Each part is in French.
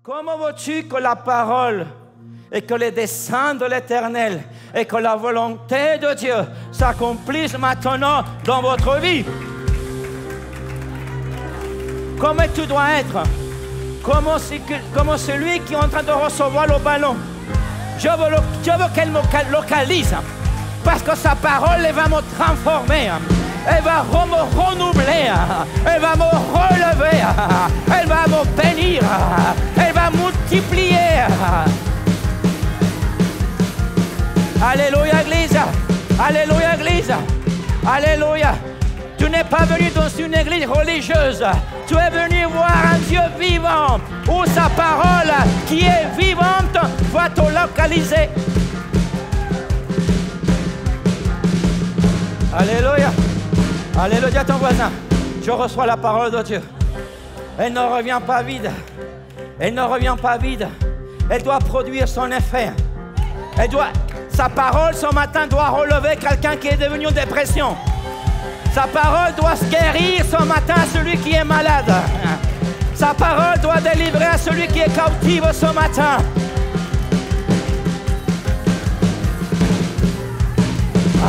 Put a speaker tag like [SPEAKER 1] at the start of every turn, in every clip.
[SPEAKER 1] Comment veux-tu que la parole et que les desseins de l'Éternel et que la volonté de Dieu s'accomplissent maintenant dans votre vie? Comment tu dois être? Comment celui qui est en train de recevoir le ballon? Je veux qu'elle me localise. Parce que sa parole, elle va me transformer. Elle va me renouveler. Elle va me relever. Elle va me bénir. Elle va multiplier. Alléluia, Église. Alléluia, Église. Alléluia. Tu n'es pas venu dans une église religieuse. Tu es venu voir un Dieu vivant, où sa parole qui est vivante va te localiser. Alléluia. Alléluia. Dis à ton voisin, je reçois la parole de Dieu. Elle ne revient pas vide. Elle ne revient pas vide. Elle doit produire son effet. Sa parole ce matin doit relever quelqu'un qui est devenu en dépression. Sa parole doit se guérir ce matin à celui qui est malade. Sa parole doit délivrer à celui qui est cautif ce matin.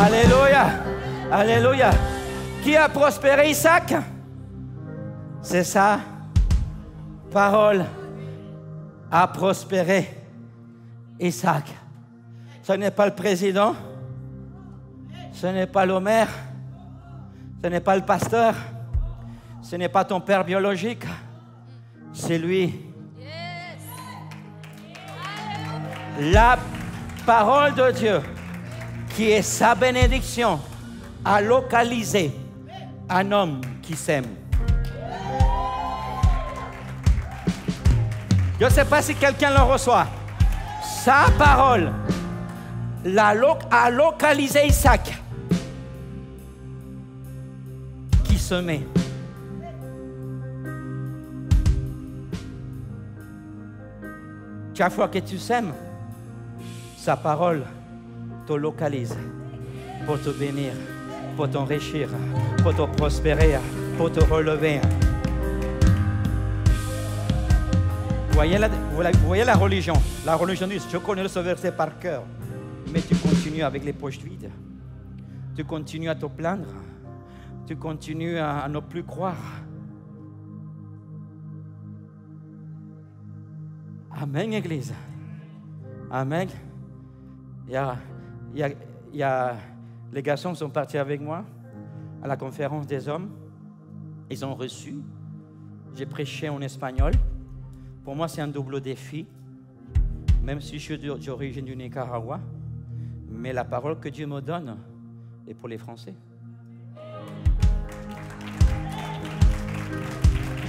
[SPEAKER 1] Alléluia. Alléluia. Qui a prospéré Isaac? C'est ça. Parole a prospéré Isaac. Ce n'est pas le président. Ce n'est pas le maire. Ce n'est pas le pasteur, ce n'est pas ton père biologique, c'est lui. La parole de Dieu, qui est sa bénédiction, a localisé un homme qui s'aime. Je ne sais pas si quelqu'un le reçoit. Sa parole a localisé Isaac. Semer. Chaque fois que tu sèmes, sa parole te localise pour te bénir, pour t'enrichir, pour te prospérer, pour te relever. Vous voyez la religion. La religion dit, je connais ce verset par cœur, mais tu continues avec les poches vides. Tu continues à te plaindre. Tu continues à ne plus croire. Amen, Église. Amen. Les garçons sont partis avec moi à la conférence des hommes. Ils ont reçu. J'ai prêché en espagnol. Pour moi, c'est un double défi. Même si je suis d'origine du Nicaragua. Mais la parole que Dieu me donne est pour les Français.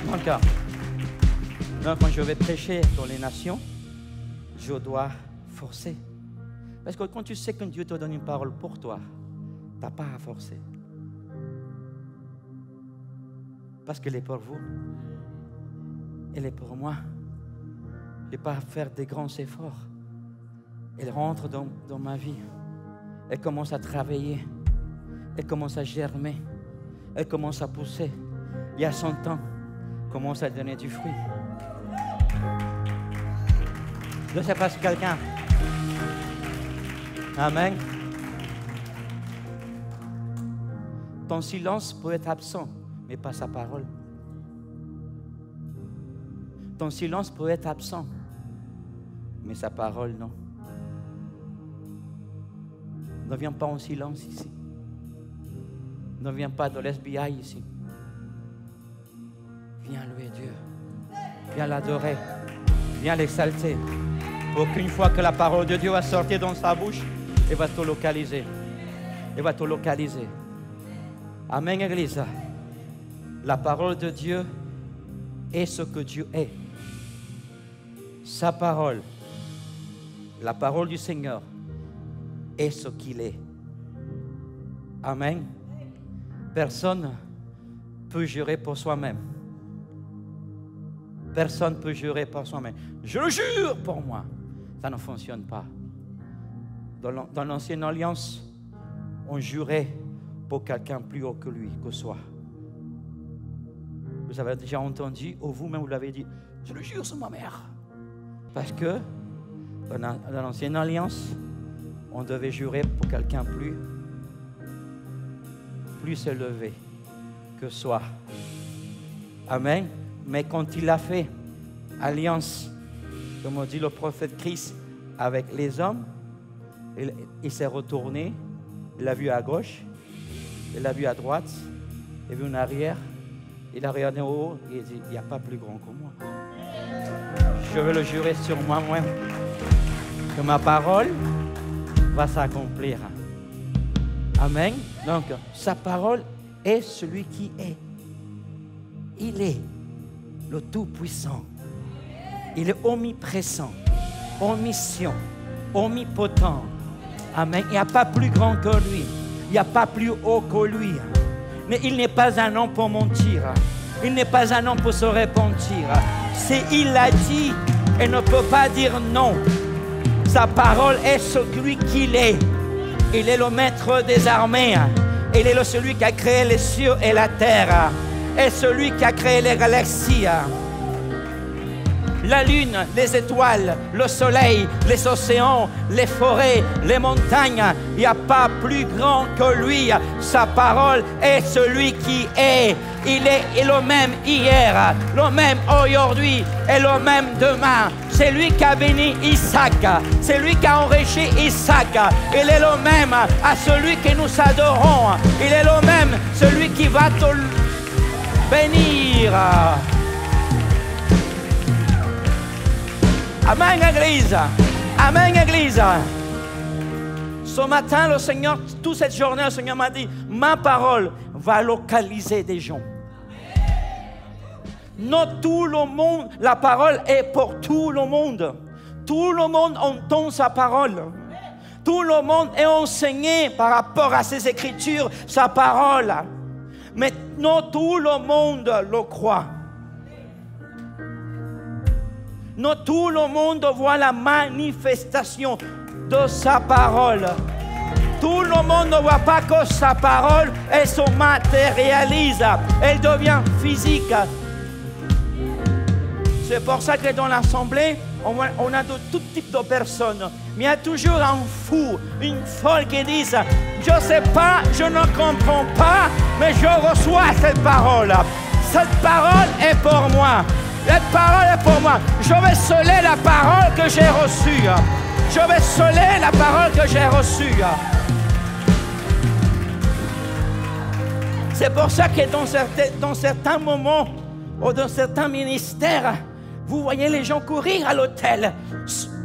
[SPEAKER 1] Donc, quand je vais prêcher dans les nations, je dois forcer. Parce que quand tu sais que Dieu te donne une parole pour toi, tu n'as pas à forcer. Parce qu'elle est pour vous. Elle est pour moi. Je n'ai pas à faire des grands efforts. Elle rentre dans ma vie. Elle commence à travailler. Elle commence à germer. Elle commence à pousser. Il y a 100 ans, commence à donner du fruit. Je ne sais pas si quelqu'un. Amen. Ton silence peut être absent, mais pas sa parole. Ton silence peut être absent, mais sa parole, non. Ne viens pas en silence ici. Ne viens pas de l'FBI ici. Viens louer Dieu. Viens l'adorer. Viens l'exalter. Pour qu'une fois que la parole de Dieu va sortir dans sa bouche, elle va te localiser. Elle va te localiser. Amen, Église. La parole de Dieu est ce que Dieu est. Sa parole, la parole du Seigneur, est ce qu'il est. Amen. Personne ne peut jurer pour soi-même. Personne ne peut jurer pour soi-même. Je le jure pour moi. Ça ne fonctionne pas. Dans l'ancienne alliance, on jurait pour quelqu'un plus haut que lui, que soi. Vous avez déjà entendu, ou vous-même vous l'avez dit, je le jure sur ma mère. Parce que dans l'ancienne alliance, on devait jurer pour quelqu'un plus élevé que soi. Amen. Mais quand il a fait alliance, comme dit le prophète Christ, avec les hommes, il s'est retourné, il a vu à gauche, il a vu à droite, il a vu en arrière, il a regardé en haut et il a dit, il n'y a pas plus grand que moi. Je veux le jurer sur moi-même que ma parole va s'accomplir. Amen. Donc, sa parole est celui qui est. Il est le Tout-Puissant. Il est omniprésent, omniscient, omnipotent. Amen. Il n'y a pas plus grand que lui. Il n'y a pas plus haut que lui. Mais il n'est pas un homme pour mentir. Il n'est pas un homme pour se repentir. C'est il l'a dit et ne peut pas dire non. Sa parole est celui qu'il est. Il est le maître des armées. Il est celui qui a créé les cieux et la terre. Et celui qui a créé les galaxies. La lune, les étoiles, le soleil, les océans, les forêts, les montagnes. Il n'y a pas plus grand que lui. Sa parole est celui qui est. Il est le même hier, le même aujourd'hui et le même demain. C'est lui qui a béni Isaac. C'est lui qui a enrichi Isaac. Il est le même à celui que nous adorons. Il est le même, celui qui va te bénir. Amen, Église. Amen, Église. Ce matin, le Seigneur, toute cette journée, le Seigneur m'a dit, ma parole va localiser des gens. Non, tout le monde, la parole est pour tout le monde. Tout le monde entend sa parole. Tout le monde est enseigné par rapport à ses écritures, sa parole. Mais non, tout le monde le croit. Non, tout le monde voit la manifestation de sa parole. Tout le monde ne voit pas que sa parole, elle se matérialise. Elle devient physique. C'est pour ça que dans l'assemblée, on a de tout type de personnes. Mais il y a toujours un fou, une folle qui dit, je ne sais pas, je ne comprends pas, mais je reçois cette parole. Cette parole est pour moi. Cette parole est pour moi. Je vais sceller la parole que j'ai reçue. Je vais sceller la parole que j'ai reçue. C'est pour ça que dans certains moments ou dans certains ministères, vous voyez les gens courir à l'autel,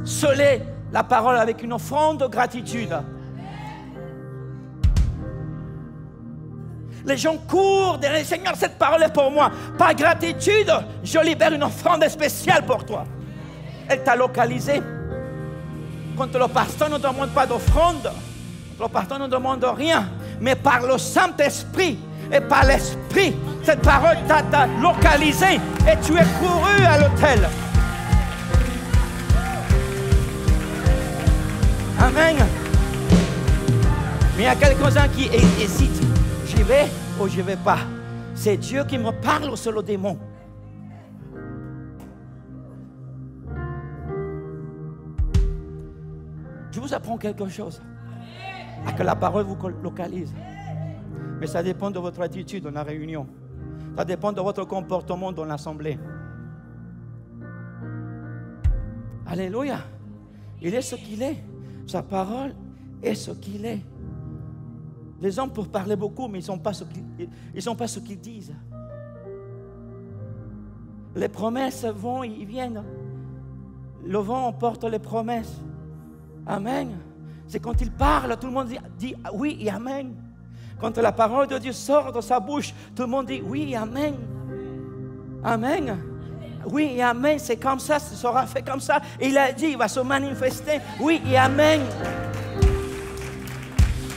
[SPEAKER 1] sceller la parole avec une offrande de gratitude. Les gens courent derrière le Seigneur, cette parole est pour moi. Par gratitude, je libère une offrande spéciale pour toi. Elle t'a localisé. Quand le pasteur ne demande pas d'offrande, le pasteur ne demande rien, mais par le Saint-Esprit et par l'Esprit, cette parole t'a localisé et tu es couru à l'autel. Amen. Mais il y a quelques-uns qui hésitent. J'y vais ou je ne vais pas. C'est Dieu qui me parle sur le démon. Je vous apprends quelque chose. À que la parole vous localise. Mais ça dépend de votre attitude dans la réunion. Ça dépend de votre comportement dans l'assemblée. Alléluia. Il est ce qu'il est. Sa parole est ce qu'il est. Les hommes peuvent parler beaucoup, mais ils ne sont pas ce qu'ils disent. Les promesses vont, ils viennent. Le vent emporte les promesses. Amen. C'est quand il parle, tout le monde dit oui et amen. Quand la parole de Dieu sort de sa bouche, tout le monde dit oui et amen. Amen. Oui et amen, c'est comme ça, ce sera fait comme ça. Il a dit, il va se manifester. Oui et amen.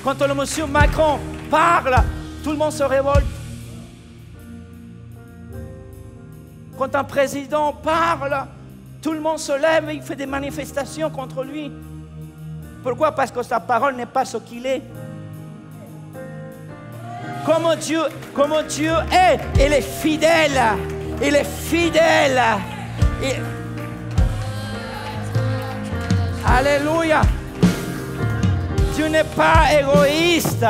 [SPEAKER 1] Quand le monsieur Macron parle, tout le monde se révolte. Quand un président parle, tout le monde se lève et il fait des manifestations contre lui. Pourquoi? Parce que sa parole n'est pas ce qu'il est. Comment Dieu est, il est fidèle. Il est fidèle. Alléluia. Dieu n'est pas égoïste.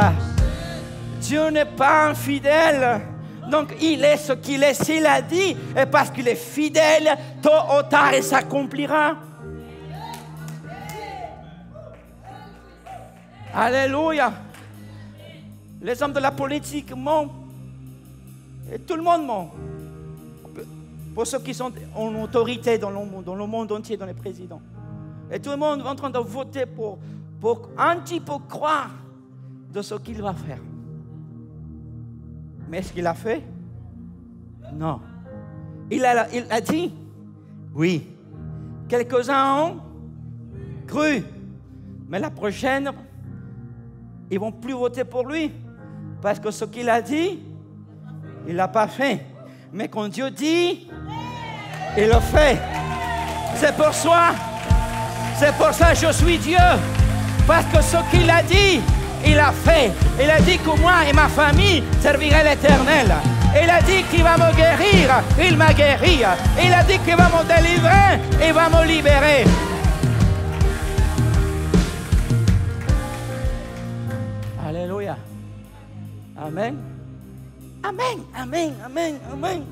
[SPEAKER 1] Dieu n'est pas infidèle. Donc il est ce qu'il est. S'il a dit, et parce qu'il est fidèle, tôt ou tard, il s'accomplira. Alléluia. Les hommes de la politique mentent. Et tout le monde ment. Pour ceux qui sont en autorité dans le monde entier, dans les présidents. Et tout le monde est en train de voter pour un petit peu croire de ce qu'il va faire. Mais est-ce qu'il a fait? Non. Il a dit? Oui. Quelques-uns ont cru. Mais la prochaine, ils ne vont plus voter pour lui. Parce que ce qu'il a dit, il ne l'a pas fait. Mais quand Dieu dit, il le fait. C'est pour ça que je suis Dieu. Parce que ce qu'il a dit, il a fait. Il a dit que moi et ma famille serviraient l'Éternel. Il a dit qu'il va me guérir. Il m'a guéri. Il a dit qu'il va me délivrer. Il va me libérer. Alléluia. Amen. Amen. Amen. Amen. Amen.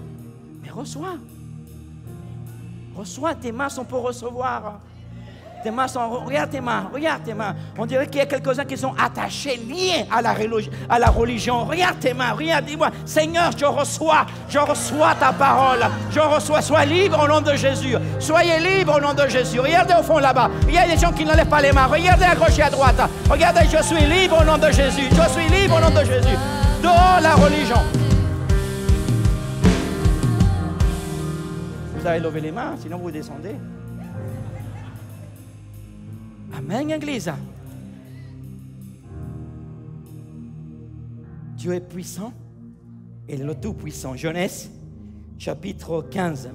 [SPEAKER 1] Mais reçois. Reçois, tes mains sont pour recevoir. Tes mains sont... Regarde tes mains, regarde tes mains. On dirait qu'il y a quelques-uns qui sont attachés, liés à la religion. Regarde tes mains, regarde, dis-moi, Seigneur, je reçois ta parole. Je reçois, sois libre au nom de Jésus. Soyez libre au nom de Jésus. Regardez au fond là-bas. Il y a des gens qui ne lèvent pas les mains. Regardez à gauche et à droite. Regardez, je suis libre au nom de Jésus. Je suis libre au nom de Jésus. Dehors la religion. Vous avez levé les mains, sinon vous descendez. Amen, Église. Dieu est puissant et le Tout-Puissant. Genèse, chapitre 15,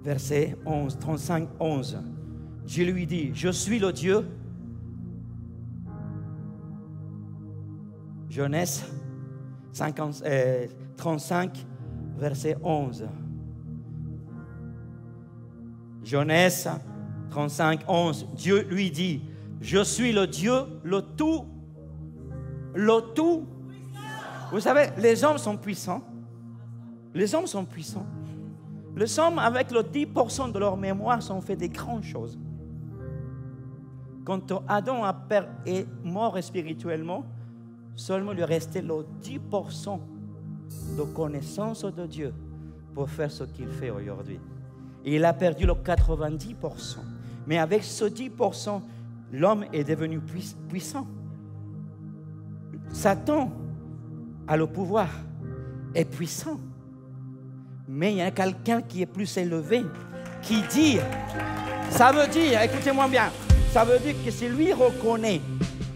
[SPEAKER 1] verset 11, 35, 11. Dieu lui dit, je suis le Dieu. Genèse 35, verset 11. Genèse 35, 11. Dieu lui dit, je suis le Dieu, le tout. Vous savez, les hommes sont puissants. Les hommes sont puissants. Les hommes, avec le 10% de leur mémoire, ont fait des grandes choses. Quand Adam est mort spirituellement, seulement lui restait le 10% de connaissance de Dieu pour faire ce qu'il fait aujourd'hui. Et il a perdu le 90%. Mais avec ce 10%, l'homme est devenu puissant. Satan a le pouvoir, est puissant. Mais il y a quelqu'un qui est plus élevé, qui dit, ça veut dire, écoutez-moi bien, ça veut dire que si lui reconnaît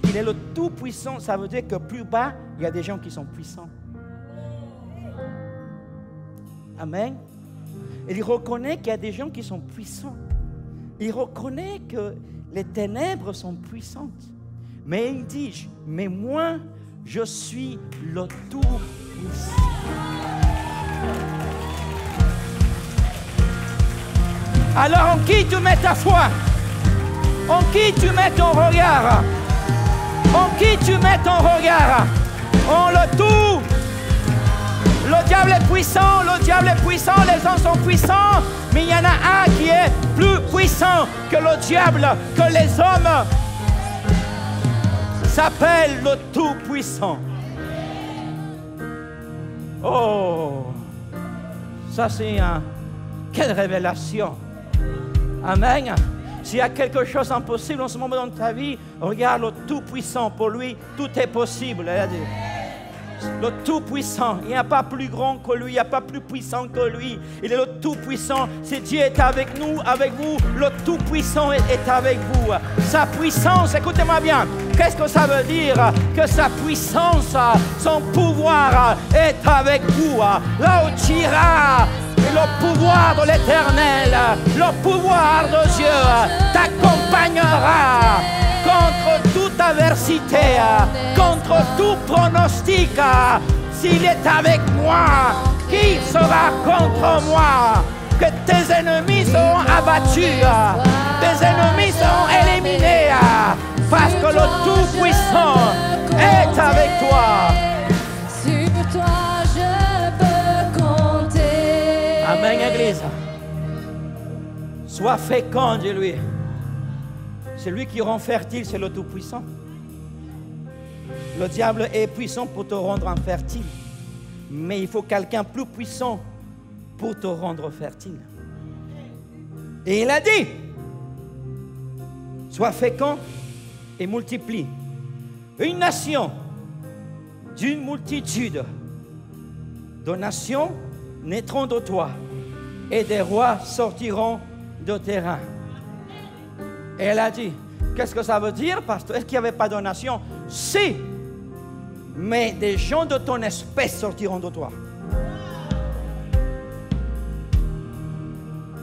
[SPEAKER 1] qu'il est le tout-puissant, ça veut dire que plus bas, il y a des gens qui sont puissants. Amen. Il reconnaît qu'il y a des gens qui sont puissants. Il reconnaît que les ténèbres sont puissantes. Mais il dit, mais moi, je suis le Tout-Puissant. Alors en qui tu mets ta foi? En qui tu mets ton regard? En qui tu mets ton regard? En le tout. Le diable est puissant, les hommes sont puissants, mais il y en a un qui est plus puissant que le diable, que les hommes. S'appelle le Tout-Puissant. Oh, ça c'est quelle révélation. Amen. S'il y a quelque chose d'impossible en ce moment dans ta vie, regarde le Tout-Puissant. Pour lui, tout est possible. Le Tout-Puissant, il n'y a pas plus grand que lui, il n'y a pas plus puissant que lui. Il est le Tout-Puissant. Si Dieu est avec nous, avec vous, le Tout-Puissant est avec vous. Sa puissance, écoutez-moi bien, qu'est-ce que ça veut dire? Que sa puissance, son pouvoir est avec vous. Là où tu iras, le pouvoir de l'Éternel, le pouvoir de Dieu t'accompagnera contre toute adversité, contre tout pronostic. S'il est avec moi, qui sera contre moi? Que tes ennemis seront abattus, tes ennemis seront éliminés. que le Tout-Puissant est avec toi.
[SPEAKER 2] Sur toi je peux compter.
[SPEAKER 1] Amen, Église. Sois fécond, dis-lui. C'est lui qui rend fertile, c'est le Tout-Puissant. Le diable est puissant pour te rendre infertile. Mais il faut quelqu'un plus puissant pour te rendre fertile. Et il a dit, sois fécond et multiplie. Une nation d'une multitude de nations naîtront de toi et des rois sortiront de tes reins. Et elle a dit, qu'est-ce que ça veut dire, pasteur? Est-ce qu'il n'y avait pas de nation? Si, mais des gens de ton espèce sortiront de toi.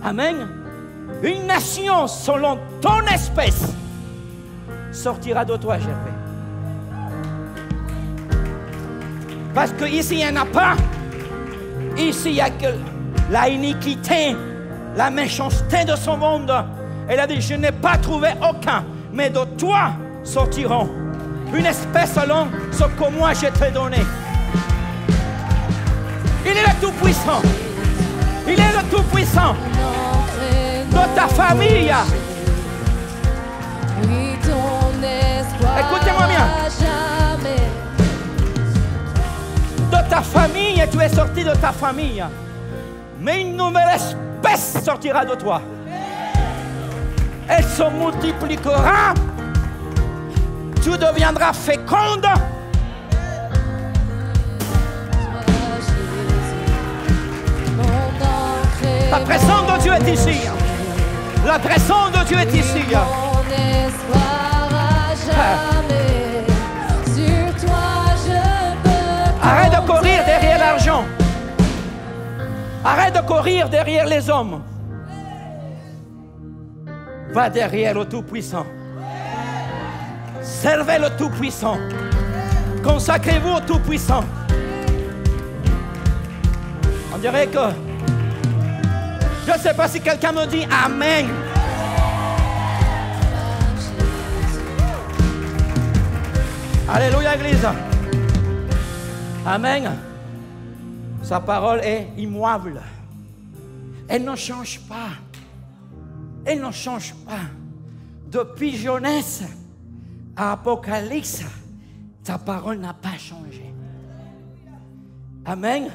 [SPEAKER 1] Amen. Une nation selon ton espèce sortira de toi, Gervais. Parce qu'ici, il n'y en a pas. Ici, il n'y a que la iniquité, la méchanceté de ce monde. Elle a dit, je n'ai pas trouvé aucun, mais de toi sortiront une espèce selon ce que moi je t'ai donné. Il est le Tout-Puissant. Il est le Tout-Puissant. De ta famille. Écoutez-moi bien. De ta famille, tu es sorti de ta famille. Mais une nouvelle espèce sortira de toi. Elle se multipliera. Tu deviendras féconde. La présence de Dieu est ici. La présence de Dieu est ici. Arrête de courir derrière l'argent. Arrête de courir derrière les hommes. Va derrière le Tout-Puissant. Servez le Tout-Puissant. Consacrez-vous au Tout-Puissant. On dirait que... Je ne sais pas si quelqu'un me dit Amen. Alléluia, Église. Amen. Sa parole est immuable. Elle ne change pas. Elle ne change pas. Depuis Genèse à Apocalypse, sa parole n'a pas changé. Amen.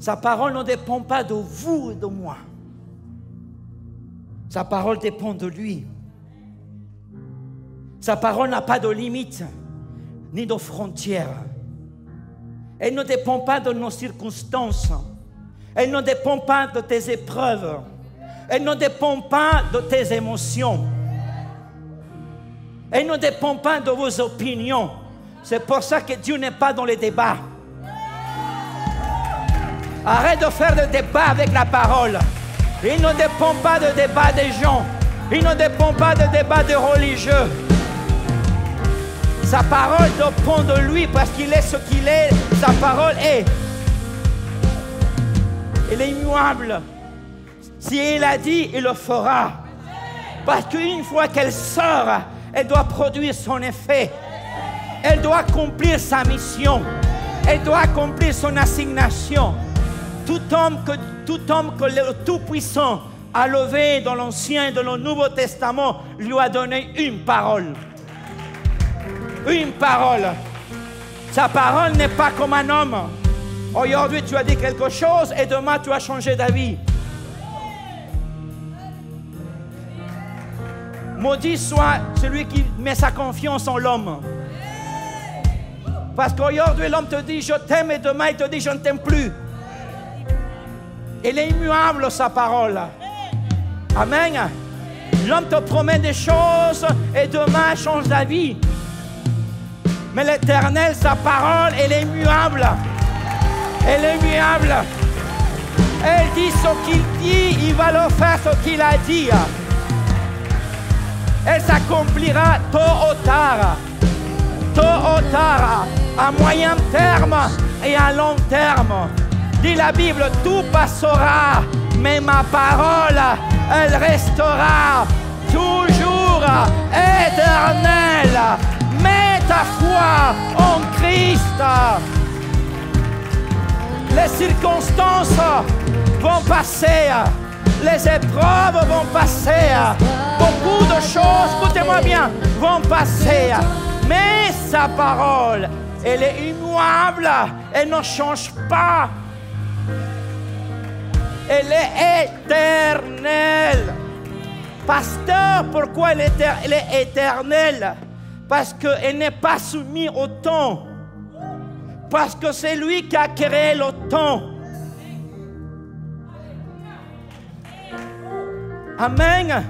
[SPEAKER 1] Sa parole ne dépend pas de vous et de moi. Sa parole dépend de lui. Sa parole n'a pas de limite, ni de frontières. Elle ne dépend pas de nos circonstances. Elle ne dépend pas de tes épreuves. Elle ne dépend pas de tes émotions. Elle ne dépend pas de vos opinions. C'est pour ça que Dieu n'est pas dans les débats. Arrête de faire des débats avec la parole. Il ne dépend pas de débat des gens. Il ne dépend pas de débat des religieux. Sa parole dépend de lui parce qu'il est ce qu'il est. Sa parole est. Elle est immuable. Si il a dit, il le fera. Parce qu'une fois qu'elle sort, elle doit produire son effet. Elle doit accomplir sa mission. Elle doit accomplir son assignation. Tout homme que le Tout-Puissant a levé dans l'Ancien et dans le Nouveau Testament lui a donné une parole. Une parole. Sa parole n'est pas comme un homme. Aujourd'hui, tu as dit quelque chose et demain, tu as changé d'avis. Maudit soit celui qui met sa confiance en l'homme. Parce qu'aujourd'hui, l'homme te dit, je t'aime, et demain, il te dit, je ne t'aime plus. Elle est immuable, sa parole. Amen. L'homme te promet des choses et demain change d'avis. Mais l'Éternel, sa parole, elle est immuable. Elle est immuable. Elle dit ce qu'il dit, il va le faire ce qu'il a dit. Elle s'accomplira tôt ou tard. Tôt ou tard, à moyen terme et à long terme. Dit la Bible, tout passera, mais ma parole, elle restera toujours éternelle. Mets ta foi en Christ. Les circonstances vont passer. Les épreuves vont passer. Beaucoup de choses, écoutez-moi bien, vont passer. Mais sa parole, elle est immuable. Elle ne change pas. Elle est éternelle. Pasteur, pourquoi elle est éternelle? Parce qu'elle n'est pas soumise au temps. Parce que c'est lui qui a créé le temps. Amen.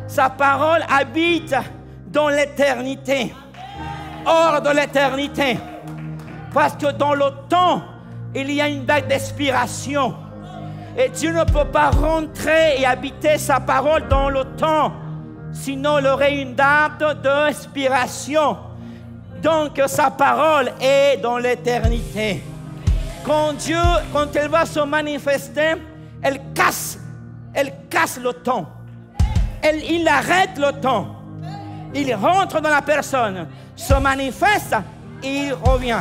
[SPEAKER 1] Sa parole habite dans l'éternité, hors de l'éternité. Parce que dans le temps, il y a une date d'expiration. Et Dieu ne peut pas rentrer et habiter sa parole dans le temps. Sinon, il aurait une date d'expiration. Donc, sa parole est dans l'éternité. Quand elle va se manifester, elle casse le temps. Il arrête le temps. Il rentre dans la personne, se manifeste et il revient.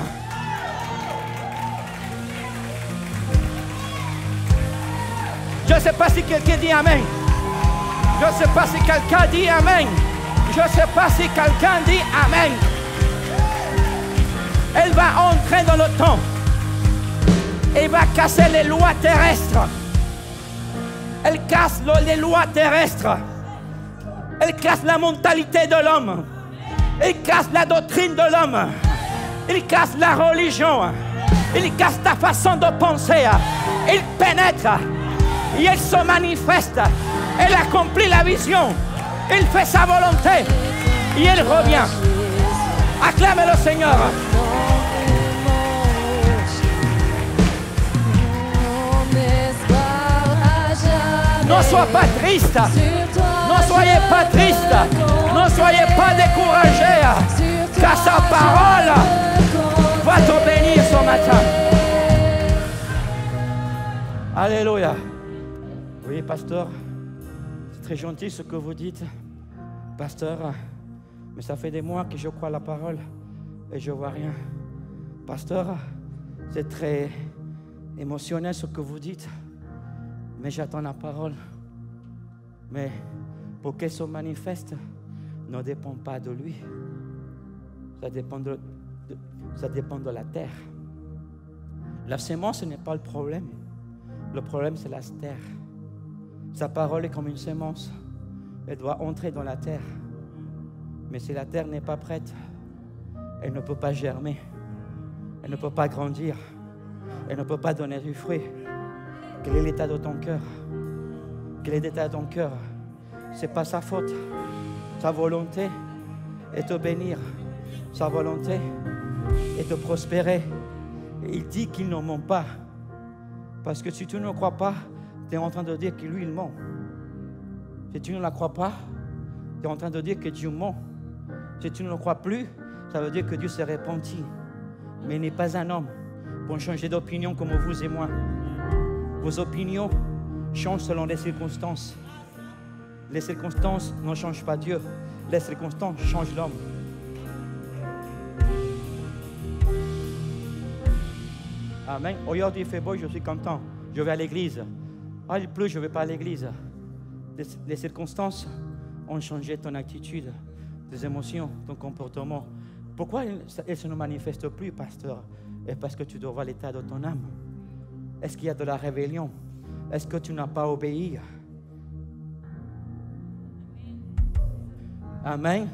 [SPEAKER 1] Je ne sais pas si quelqu'un dit Amen. Je ne sais pas si quelqu'un dit Amen. Je ne sais pas si quelqu'un dit Amen. Elle va entrer dans le temps. Elle va casser les lois terrestres. Elle casse les lois terrestres. Elle casse la mentalité de l'homme. Elle casse la doctrine de l'homme. Elle casse la religion. Elle casse ta façon de penser. Elle pénètre. Et elle se manifeste. Elle accomplit la vision. Elle fait sa volonté. Et elle revient. Acclame le Seigneur. Ne sois pas triste. Ne soyez pas triste. Ne soyez pas découragés. Car sa parole va te bénir ce matin. Alléluia. Oui, pasteur, c'est très gentil ce que vous dites, pasteur, mais ça fait des mois que je crois à la parole et je ne vois rien. Pasteur, c'est très émotionnel ce que vous dites, mais j'attends la parole. Mais pour qu'elle se manifeste, ne dépend pas de lui. Ça dépend de la terre. La sémence, ce n'est pas le problème. Le problème, c'est la terre. Sa parole est comme une sémence. Elle doit entrer dans la terre. Mais si la terre n'est pas prête, elle ne peut pas germer. Elle ne peut pas grandir. Elle ne peut pas donner du fruit. Quel est l'état de ton cœur? Quel est l'état de ton cœur? Ce n'est pas sa faute. Sa volonté est de te bénir. Sa volonté est de prospérer. Et il dit qu'il ne ment pas. Parce que si tu ne crois pas, tu es en train de dire que lui, il ment. Si tu ne la crois pas, tu es en train de dire que Dieu ment. Si tu ne le crois plus, ça veut dire que Dieu s'est repenti. Mais il n'est pas un homme pour changer d'opinion comme vous et moi. Vos opinions changent selon les circonstances. Les circonstances ne changent pas Dieu. Les circonstances changent l'homme. Amen. Aujourd'hui, il fait beau, je suis content. Je vais à l'église. Ah, il pleut, je ne vais pas à l'église. Les circonstances ont changé ton attitude, tes émotions, ton comportement. Pourquoi elles ne se manifestent plus, pasteur? Et parce que tu dois voir l'état de ton âme. Est-ce qu'il y a de la rébellion? Est-ce que tu n'as pas obéi? Amen.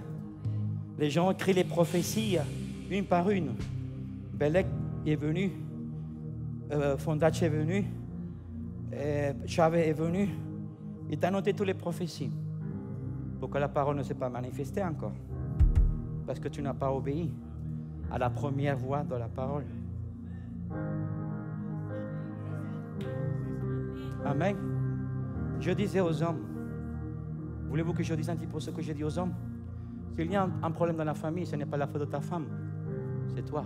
[SPEAKER 1] Les gens écrivent les prophéties une par une. Belek est venu. Fondac est venu. Chavez est venu. Il t'a noté toutes les prophéties. Pourquoi la parole ne s'est pas manifestée encore? Parce que tu n'as pas obéi à la première voix de la parole. Amen. Je disais aux hommes, voulez-vous que je dise un petit peu ce que j'ai dit aux hommes? S'il y a un problème dans la famille, ce n'est pas la faute de ta femme, c'est toi.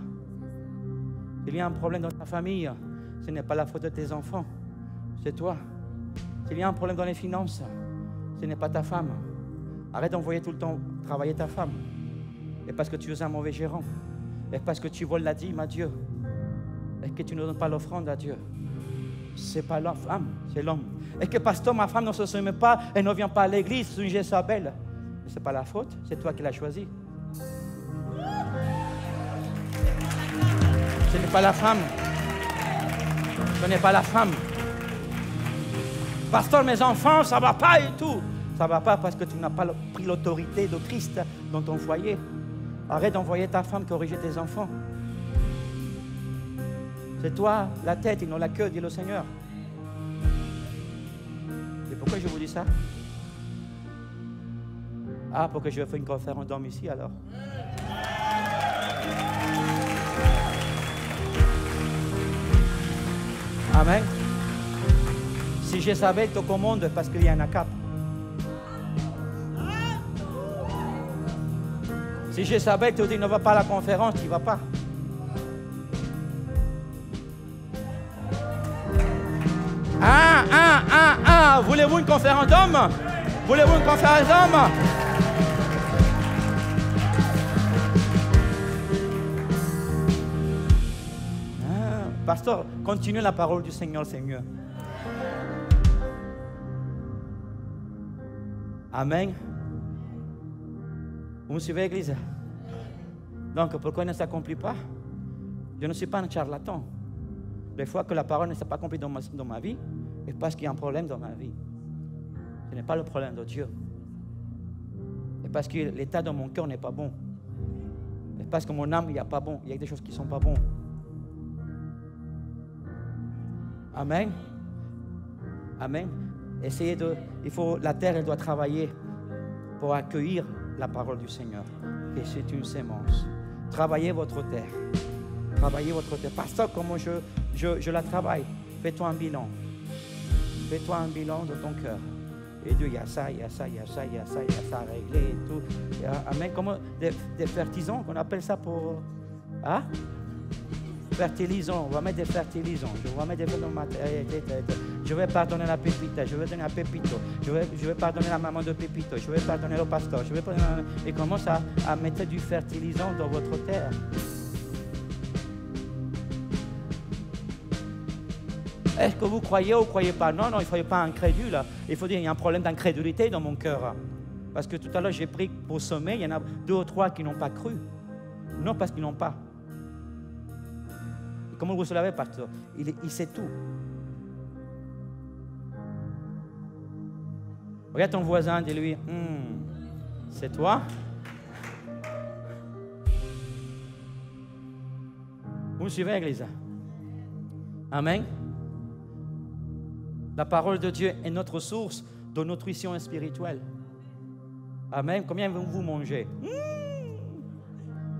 [SPEAKER 1] S'il y a un problème dans ta famille, ce n'est pas la faute de tes enfants, c'est toi. S'il y a un problème dans les finances, ce n'est pas ta femme. Arrête d'envoyer tout le temps travailler ta femme. et parce que tu es un mauvais gérant, et parce que tu voles la dîme à Dieu, et que tu ne donnes pas l'offrande à Dieu. Ce n'est pas la femme, c'est l'homme. Et que pasteur, ma femme ne se soumet pas, elle ne vient pas à l'église, c'est une Jézabel. Mais ce n'est pas la faute, c'est toi qui l'as choisi. Ce n'est pas la femme. Ce n'est pas la femme. Pasteur, mes enfants, ça ne va pas et tout. Ça ne va pas parce que tu n'as pas pris l'autorité de Christ dans ton foyer. Arrête d'envoyer ta femme corriger tes enfants. C'est toi la tête et non la queue, dit le Seigneur. Et pourquoi je vous dis ça? Ah, pour que je fasse une conférence d'hommes ici alors. Amen. Si je savais te commande parce qu'il y a un cap. Si je savais te dire ne va pas à la conférence, tu ne vas pas. Voulez-vous une conférence d'hommes? Voulez-vous une conférence d'hommes? Pasteur, continue la parole du Seigneur, Seigneur. Amen. Vous me suivez, Église? Donc, pourquoi elle ne s'accomplit pas? Je ne suis pas un charlatan. Des fois que la parole ne s'est pas accomplie dans ma vie, c'est parce qu'il y a un problème dans ma vie. Ce n'est pas le problème de Dieu. C'est parce que l'état de mon cœur n'est pas bon. C'est parce que mon âme, il n'y a pas bon. Il y a des choses qui ne sont pas bonnes. Amen. Amen. La terre, elle doit travailler pour accueillir la parole du Seigneur. Et c'est une sémence. Travaillez votre terre. Travaillez votre terre. Pasteur, comment je la travaille? Fais-toi un bilan. Fais-toi un bilan de ton cœur. Et Dieu, il y a ça, il y a ça, il y a ça, il y a ça, il y a ça à régler et tout. Amen. Comment des fertilisants, qu'on appelle ça pour... Hein? Fertilisants, on va mettre des fertilisants. Je vais mettre des je vais pardonner la pépita, je vais donner à Pépito, je vais pardonner la maman de Pépito, je vais pardonner le pasteur, et commence à mettre du fertilisant dans votre terre. Est-ce que vous croyez ou ne croyez pas? Non, il ne faut pas incrédule. Il faut dire qu'il y a un problème d'incrédulité dans mon cœur. Parce que tout à l'heure, j'ai pris pour sommet, il y en a 2 ou 3 qui n'ont pas cru. Non, parce qu'ils n'ont pas. Comment vous savez, pasteur? Il sait tout. Regarde ton voisin, dis-lui, c'est toi? Vous me suivez, Église? Amen. La parole de Dieu est notre source de nutrition spirituelle. Amen. Combien vous mangez?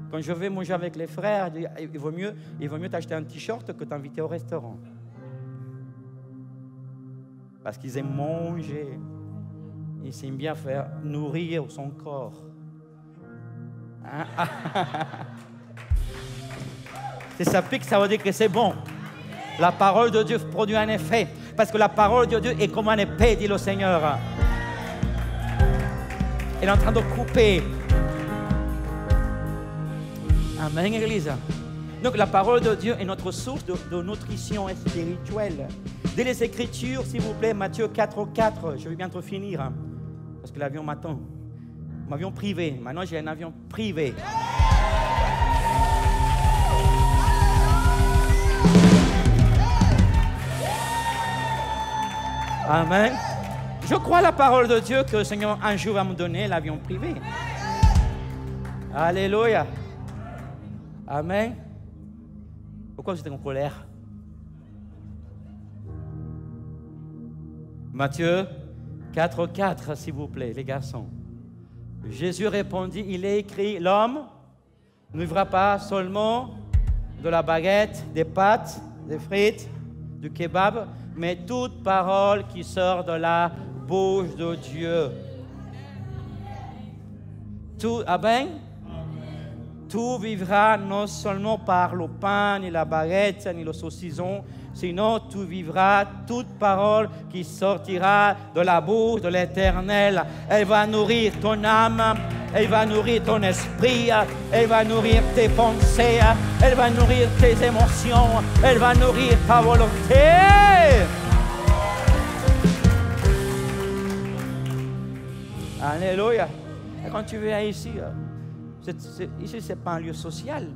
[SPEAKER 1] Quand je vais manger avec les frères, il vaut mieux t'acheter un t-shirt que t'inviter au restaurant. Parce qu'ils aiment manger. Ils aiment bien faire nourrir son corps. Hein? Si ça pique, ça veut dire que c'est bon. La parole de Dieu produit un effet. Parce que la parole de Dieu est comme un épée, dit le Seigneur. Elle est en train de couper. Amen, Église. Donc la parole de Dieu est notre source de nutrition spirituelle. Dès les Écritures, s'il vous plaît, Matthieu 4:4. Je vais bientôt finir. Parce que l'avion m'attend. Un avion privé. Maintenant, j'ai un avion privé. Amen. Je crois à la parole de Dieu que le Seigneur un jour va me donner l'avion privé. Alléluia. Amen. Pourquoi vous êtes en colère? Matthieu 4:4, s'il vous plaît, les garçons. Jésus répondit, il est écrit, l'homme ne vivra pas seulement de la baguette, des pâtes, des frites, du kebab, mais toute parole qui sort de la bouche de Dieu. Tout, amen. Tout vivra non seulement par le pain, ni la baguette, ni le saucisson, sinon tout vivra, toute parole qui sortira de la bouche de l'Éternel. Elle va nourrir ton âme, Elle va nourrir ton esprit. Elle va nourrir tes pensées. Elle va nourrir tes émotions. Elle va nourrir ta volonté. Alléluia. Et quand tu viens ici, ici, ce n'est pas un lieu social.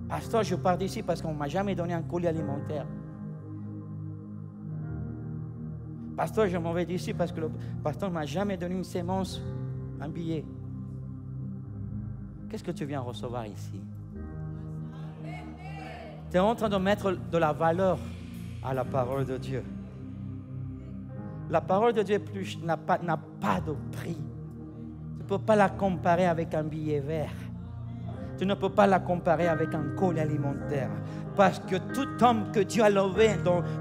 [SPEAKER 1] Pasteur, je pars d'ici parce qu'on ne m'a jamais donné un colis alimentaire. Pasteur, je m'en vais d'ici parce que le pasteur ne m'a jamais donné une sémence, un billet. Qu'est-ce que tu viens recevoir ici? Tu es en train de mettre de la valeur à la parole de Dieu. La parole de Dieu n'a pas de prix. Tu ne peux pas la comparer avec un billet vert. Tu ne peux pas la comparer avec un colis alimentaire. Parce que tout homme que Dieu a levé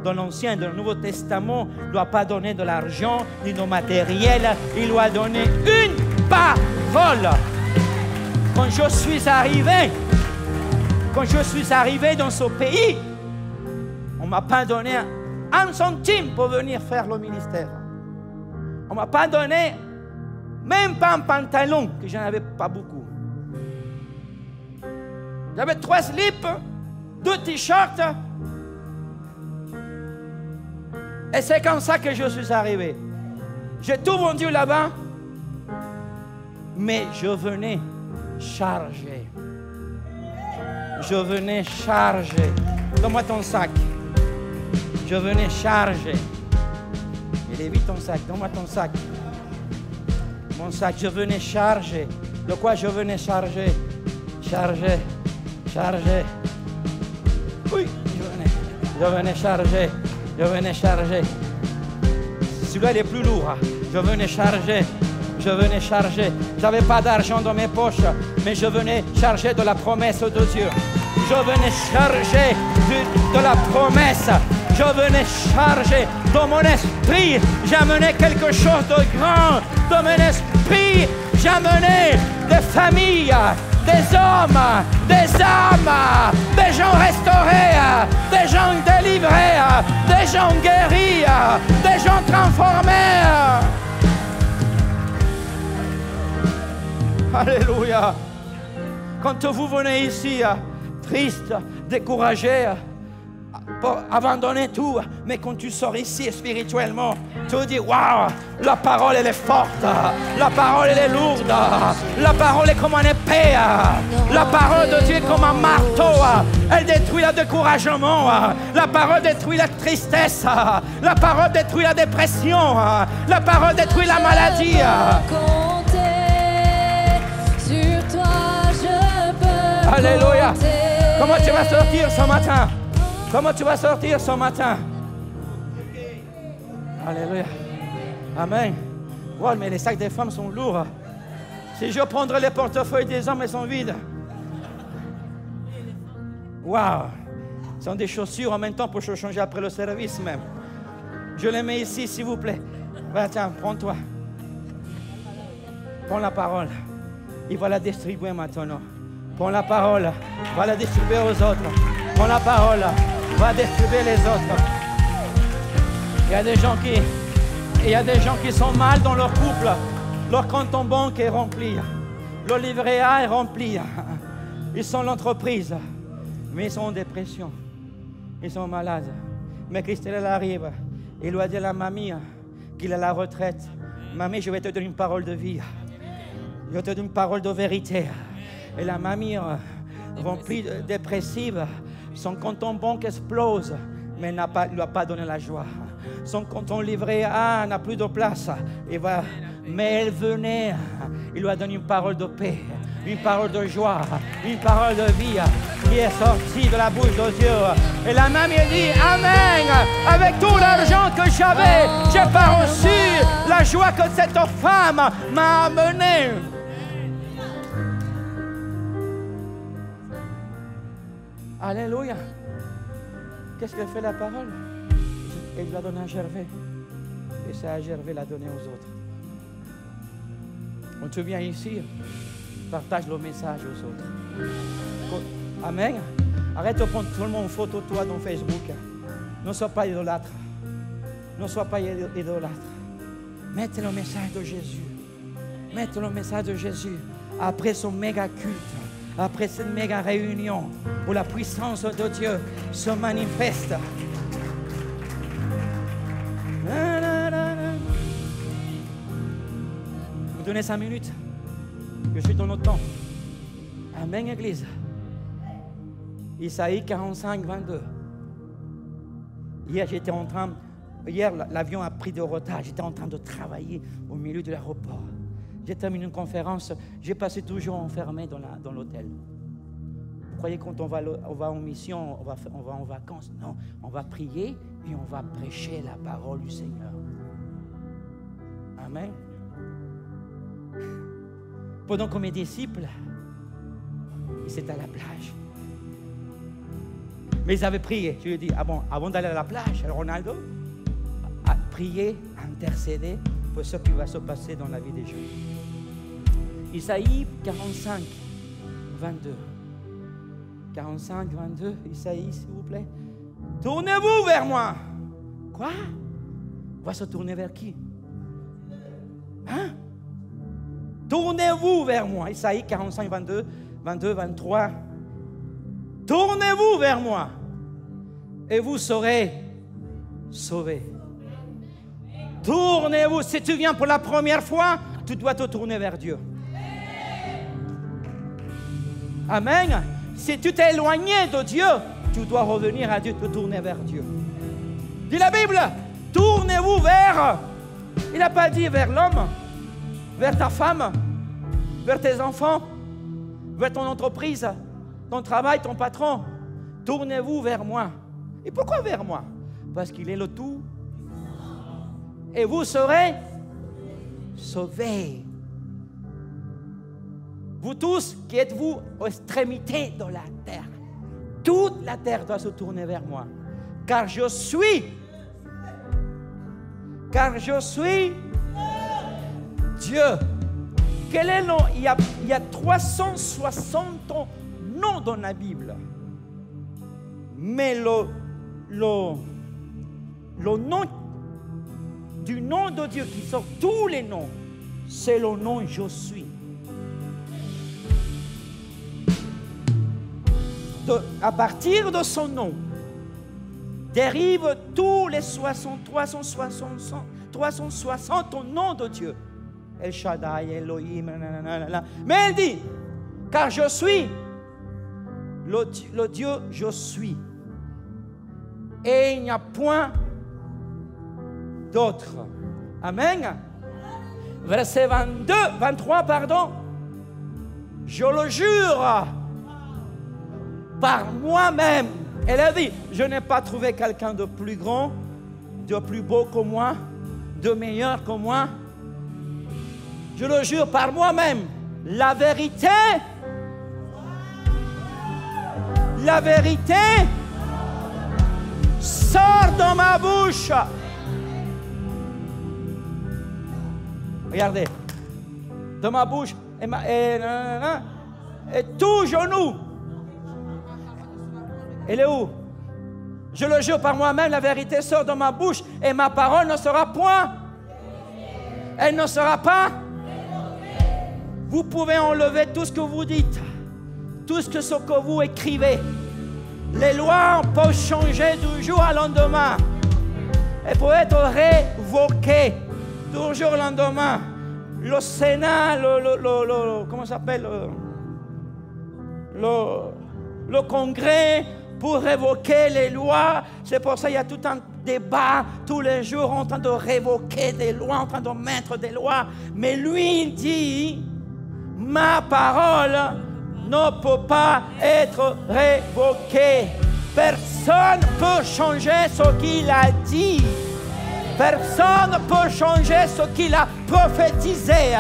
[SPEAKER 1] dans l'Ancien et dans le Nouveau Testament ne doit pas donner de l'argent ni de matériel. Il doit donner une parole. Quand je suis arrivé dans ce pays, on ne m'a pas donné un centime pour venir faire le ministère. On ne m'a pas donné même pas un pantalon, que je n'avais pas beaucoup. J'avais 3 slips, 2 t-shirts. Et c'est comme ça que je suis arrivé. J'ai tout vendu là-bas. Mais je venais chargé. Je venais chargé. Donne-moi ton sac. Je venais chargé. Il est vite ton sac. Donne-moi ton sac. Mon sac, je venais chargé. De quoi je venais chargé? Chargé. Chargé. Oui, je venais chargé. Je venais chargé. Celui-là, il est plus lourd. Je venais chargé. Je venais chargé. Je n'avais pas d'argent dans mes poches, mais je venais chargé de la promesse de Dieu. Je venais chargé de la promesse. Je venais chargé dans mon esprit. J'amenais quelque chose de grand. Dans mon esprit, j'amenais des familles, des hommes, des âmes, des gens restaurés, des gens délivrés, des gens guéris, des gens transformés. Alléluia. Quand vous venez ici, triste, découragé, pour abandonner tout, mais quand tu sors ici spirituellement, tu te dis, waouh, la parole elle est forte, la parole elle est lourde, la parole est comme une épée, la parole de Dieu est comme un marteau, elle détruit le découragement, la parole détruit la tristesse, la parole détruit la dépression, la parole détruit la maladie.
[SPEAKER 2] Sur toi, je peux
[SPEAKER 1] Alléluia.
[SPEAKER 2] compter.
[SPEAKER 1] Comment tu vas sortir ce matin? Comment tu vas sortir ce matin? Alléluia. Amen. Wow, mais les sacs des femmes sont lourds. Si je prendrais les portefeuilles des hommes, ils sont vides. Waouh. Ce sont des chaussures en même temps pour se changer après le service même. Je les mets ici, s'il vous plaît. Voilà, tiens, prends-toi. Prends la parole. Il va la distribuer maintenant. Prends la parole. Va la distribuer aux autres. Prends la parole. Va distribuer les autres. Il y a des gens qui sont mal dans leur couple. Leur compte en banque est rempli. Le livret A est rempli. Ils sont l'entreprise. Mais ils sont en dépression. Ils sont malades. Mais Christelle, elle arrive. Il lui a dit à la mamie qu'il est à la retraite. Mamie, je vais te donner une parole de vie. Je te donne une parole de vérité. Et la mamie, remplie dépressive, son compte en banque explose, mais elle ne lui a pas donné la joie. Son compte en livret A n'a plus de place. Mais elle venait, il lui a donné une parole de paix, une parole de joie, une parole de vie qui est sortie de la bouche de Dieu. Et la mamie dit, Amen, avec tout l'argent que j'avais, je n'ai pas reçu la joie que cette femme m'a amenée. Alléluia. Qu'est-ce que fait la parole? Elle l'a donné à Gervais. Et c'est à Gervais la donner aux autres. Quand tu viens ici, partage le message aux autres. Amen. Arrête de prendre tout le monde en photo de toi dans Facebook. Ne sois pas idolâtre. Ne sois pas idolâtre. Mettez le message de Jésus. mettre le message de Jésus après son méga culte, après cette méga réunion où la puissance de Dieu se manifeste. Vous donnez 5 minutes. Je suis dans notre temps. Amen, Église. Isaïe 45, 22. Hier, l'avion a pris de retard. J'étais en train de travailler au milieu de l'aéroport. J'ai terminé une conférence. J'ai passé toujours enfermé dans l'hôtel. Vous croyez quand on va en mission, on va en vacances? Non, on va prier et on va prêcher la parole du Seigneur. Amen. Pendant que mes disciples, ils étaient à la plage. Mais ils avaient prié. Je lui ai dit, avant d'aller à la plage, Ronaldo, à prier, intercéder pour ce qui va se passer dans la vie des gens. Isaïe 45, 22. 45, 22, Isaïe, s'il vous plaît. Tournez-vous vers moi. Quoi? On va se tourner vers qui? Hein? Tournez-vous vers moi. Isaïe 45, 22, 23. Tournez-vous vers moi et vous serez sauvés. Tournez-vous. Si tu viens pour la première fois, tu dois te tourner vers Dieu. Amen. Si tu t'es éloigné de Dieu, tu dois revenir à Dieu, te tourner vers Dieu. Dit la Bible, tournez-vous vers. Il n'a pas dit vers l'homme, vers ta femme, vers tes enfants, vers ton entreprise, ton travail, ton patron. Tournez-vous vers moi. Et pourquoi vers moi? Parce qu'il est le tout. Et vous serez sauvés. Vous tous qui êtes-vous aux extrémités de la terre. Toute la terre doit se tourner vers moi. Car je suis Dieu. Quel est le nom? Il y a 360 noms dans la Bible. Mais le nom du nom de Dieu qui sort tous les noms, c'est le nom je suis. À partir de son nom, dérivent tous les 360 noms de Dieu. El Shaddai, Elohim, nanana. Mais elle dit, car je suis le Dieu, je suis. Et il n'y a point d'autre. Amen. Verset 23, pardon. Je le jure par moi-même. Elle a dit, je n'ai pas trouvé quelqu'un de plus grand, de plus beau que moi, de meilleur que moi. Je le jure par moi-même. La vérité sort de ma bouche. Regardez, de ma bouche et tout genou. Elle est où? Je le jure par moi-même, la vérité sort de ma bouche et ma parole ne sera point. Elle ne sera pas. Vous pouvez enlever tout ce que vous dites, tout ce que vous écrivez. Les lois peuvent changer du jour au lendemain. Elles peuvent être révoquées du jour au lendemain. Le Sénat, comment ça s'appelle? Le Congrès, pour révoquer les lois. C'est pour ça qu'il y a tout un débat tous les jours en train de révoquer des lois, en train de mettre des lois. Mais lui, il dit, ma parole ne peut pas être révoquée. Personne ne peut changer ce qu'il a dit. Personne ne peut changer ce qu'il a prophétisé.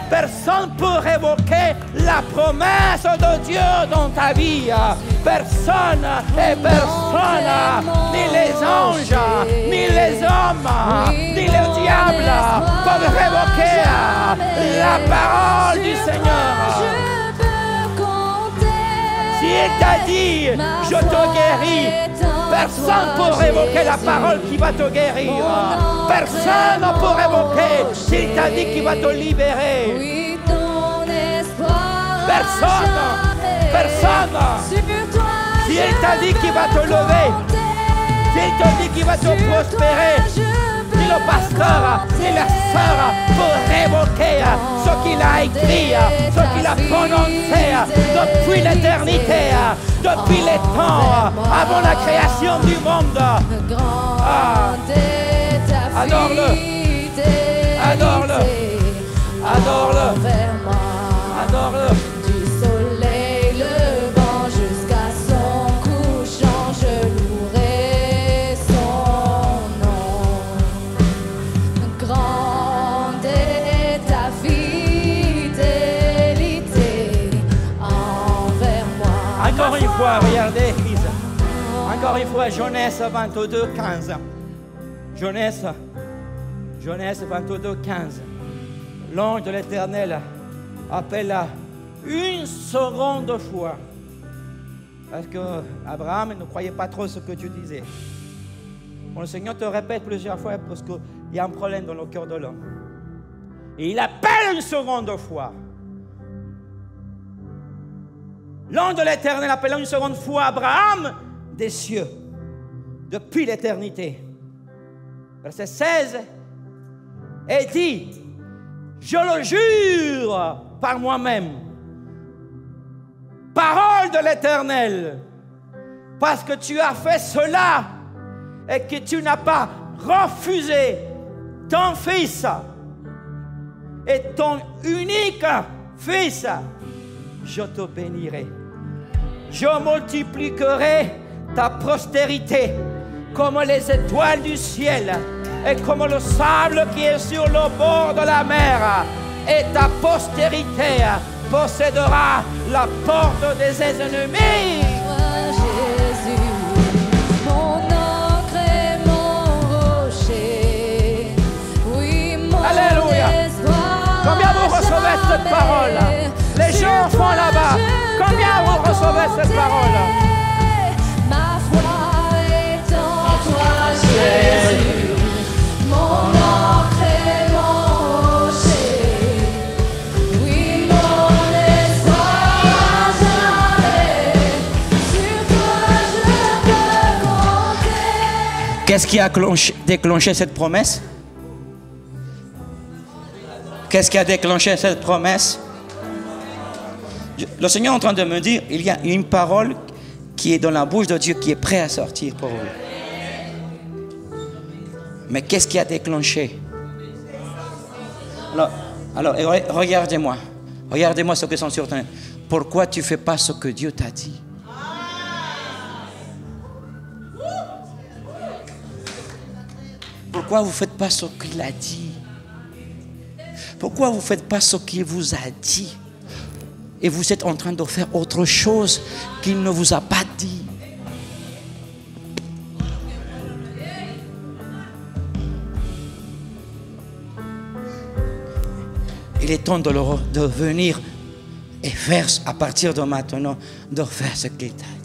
[SPEAKER 1] Personne ne peut révoquer la promesse de Dieu dans ta vie. Personne et personne, ni les anges, ni les hommes, ni le diable peuvent révoquer la parole du Seigneur. Si il t'a dit, je te guéris, Personne pour évoquer la parole qui va te guérir. Personne pour évoquer s'il t'a dit qu'il va te libérer.
[SPEAKER 2] Oui, ton espoir.
[SPEAKER 1] Personne. Personne. S'il t'a dit qu'il va te lever, s'il te dit qu'il va te prospérer, si le pasteur, si la sœur pour révoquer ce qu'il a écrit, ce qu'il a prononcé depuis l'éternité, depuis les temps, avant la création du monde. Adore-le. Adore-le. Adore-le. Adore-le.
[SPEAKER 2] Du soleil levant jusqu'à son couchant, je louerai son nom. Grande est ta fidélité envers moi.
[SPEAKER 1] Encore une fois, regardez, Église. Encore une fois, Genèse 22, 15. Genèse 22, 15. L'ange de l'Éternel appelle une seconde fois. Parce que Abraham ne croyait pas trop ce que tu disais. Bon, le Seigneur te répète plusieurs fois parce qu'il y a un problème dans le cœur de l'homme. Et il appelle une seconde fois. L'ange de l'Éternel appelle une seconde fois Abraham des cieux, depuis l'éternité. Verset 16, et dit, je le jure par moi-même, parole de l'Éternel, parce que tu as fait cela et que tu n'as pas refusé ton fils et ton unique fils, je te bénirai. Je multiplierai ta postérité comme les étoiles du ciel et comme le sable qui est sur le bord de la mer. Et ta postérité possédera la porte de ses ennemis.
[SPEAKER 2] Jésus, mon ancre et mon rocher. Oui, mon
[SPEAKER 1] Alléluia.
[SPEAKER 2] espoir.
[SPEAKER 1] Combien vous recevez cette parole? Les gens font là-bas. Combien vous recevez cette parole?
[SPEAKER 2] Ma foi est en toi, Jésus. Mon ancre et mon rocher. Oui, mon espoir jamais. Sur toi je peux compter.
[SPEAKER 1] Qu'est-ce qui a déclenché cette promesse? Qu'est-ce qui a déclenché cette promesse? Le Seigneur est en train de me dire, il y a une parole qui est dans la bouche de Dieu qui est prête à sortir pour vous. Mais qu'est-ce qui a déclenché? Alors regardez-moi. Regardez-moi ce que sont sur ton... Pourquoi tu ne fais pas ce que Dieu t'a dit? Pourquoi vous ne faites pas ce qu'il a dit? Pourquoi vous ne faites pas ce qu'il vous a dit? Et vous êtes en train de faire autre chose qu'il ne vous a pas dit. Il est temps de venir et faire à partir de maintenant, de faire ce qu'il t'a dit.